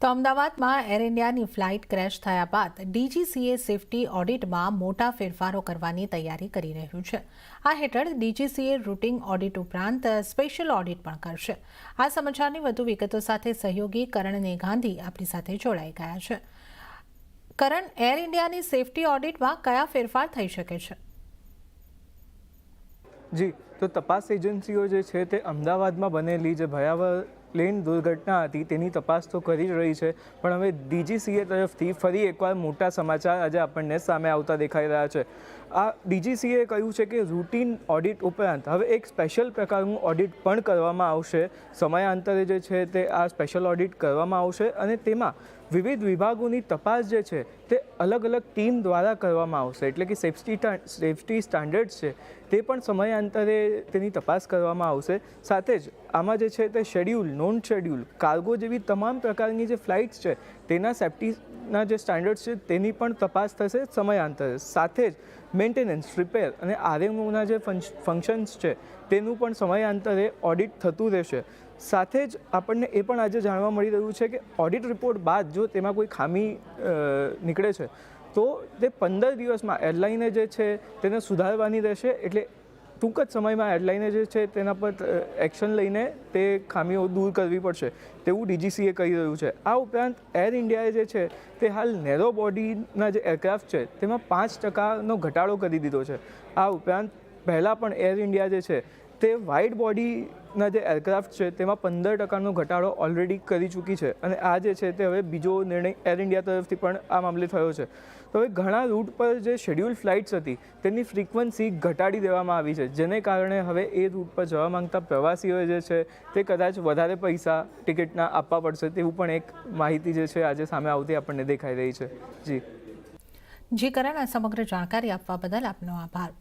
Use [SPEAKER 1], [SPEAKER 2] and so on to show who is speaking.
[SPEAKER 1] તો અમદાવાદમાં એર ઇન્ડિયાની ફ્લાઇટ ક્રેશ થયા બાદ ડીજીસીએ સેફટી ઓડિટમાં મોટા ફેરફારો કરવાની તૈયારી કરી રહ્યું છે। આ હેઠળ ડીજીસીએ રૂટિન ઓડિટ ઉપરાંત સ્પેશિયલ ઓડિટ પણ કરશે। આ સમાચારની વધુ વિગતો સાથે સહયોગી કરણ ગાંધી આપણી સાથે જોડાઈ ગયા છે। કરણ, એર ઇન્ડિયાની સેફટી ઓડિટમાં કયા ફેરફાર થઈ શકે છે?
[SPEAKER 2] જી, તો તપાસ એજન્સીઓ જે છે તે અમદાવાદમાં બનેલી જે ભયાવહ પ્લેન દુર્ઘટના હતી તેની તપાસ તો કરી રહી છે, પણ હવે ડીજીસીએ તરફથી ફરી એકવાર મોટા સમાચાર આજે આપણને સામે આવતા દેખાઈ રહ્યા છે। આ ડીજીસીએ કહ્યું છે કે રૂટીન ઓડિટ ઉપરાંત હવે એક સ્પેશિયલ પ્રકારનું ઓડિટ પણ કરવામાં આવશે। સમયાંતરે જે છે તે આ સ્પેશિયલ ઓડિટ કરવામાં આવશે અને તેમાં વિવિધ વિભાગોની તપાસ જે છે તે અલગ અલગ ટીમ દ્વારા કરવામાં આવશે। એટલે કે સેફટી સ્ટાન્ડર્ડ્સ છે તે પણ સમયાંતરે તેની તપાસ કરવામાં આવશે। સાથે જ આમાં જે છે તે શેડ્યુલ, નોન શેડ્યુલ, કાર્ગો જેવી તમામ પ્રકારની જે ફ્લાઇટ્સ છે તેના સેફટીના જે સ્ટાન્ડર્ડ્સ છે તેની પણ તપાસ થશે સમયાંતરે। સાથે જ મેન્ટેનન્સ, રિપેર અને આરએમઓના જે ફંક્શન્સ છે તેનું પણ સમયાંતરે ઓડિટ થતું રહેશે। સાથે જ આપણને એ પણ આજે જાણવા મળી રહ્યું છે કે ઓડિટ રિપોર્ટ બાદ જો તેમાં કોઈ ખામી નીકળે છે તો તે 15 દિવસમાં એરલાઇને જે છે તેને સુધારવાની રહેશે। એટલે ટૂંક જ સમયમાં એરલાઇને જે છે તેના પર એક્શન લઈને તે ખામીઓ દૂર કરવી પડશે તેવું ડીજીસીએ કહી રહ્યું છે। આ ઉપરાંત એર ઇન્ડિયાએ જે છે તે હાલ નેરો બોડીના જે એરક્રાફ્ટ છે તેમાં 5% ઘટાડો કરી દીધો છે। આ ઉપરાંત પહેલાં પણ એર ઇન્ડિયા જે છે તે વાઇડ બોડીના જે એરક્રાફ્ટ છે તેમાં 15% ઘટાડો ઓલરેડી કરી ચૂકી છે અને આ જે છે તે હવે બીજો નિર્ણય એર ઇન્ડિયા તરફથી પણ આ મામલે થયો છે। તો હવે ઘણા રૂટ પર જે શેડ્યુલ ફ્લાઇટ્સ હતી તેની ફ્રીક્વન્સી ઘટાડી દેવામાં આવી છે, જેને કારણે હવે એ રૂટ પર જવા માંગતા પ્રવાસીઓએ જે છે તે કદાચ વધારે પૈસા ટિકિટના આપવા પડશે તેવું પણ એક માહિતી જે છે આજે સામે આવતી આપણને દેખાઈ રહી છે। જી
[SPEAKER 1] કરણ, આ સમગ્ર જાણકારી આપવા બદલ આપનો આભાર।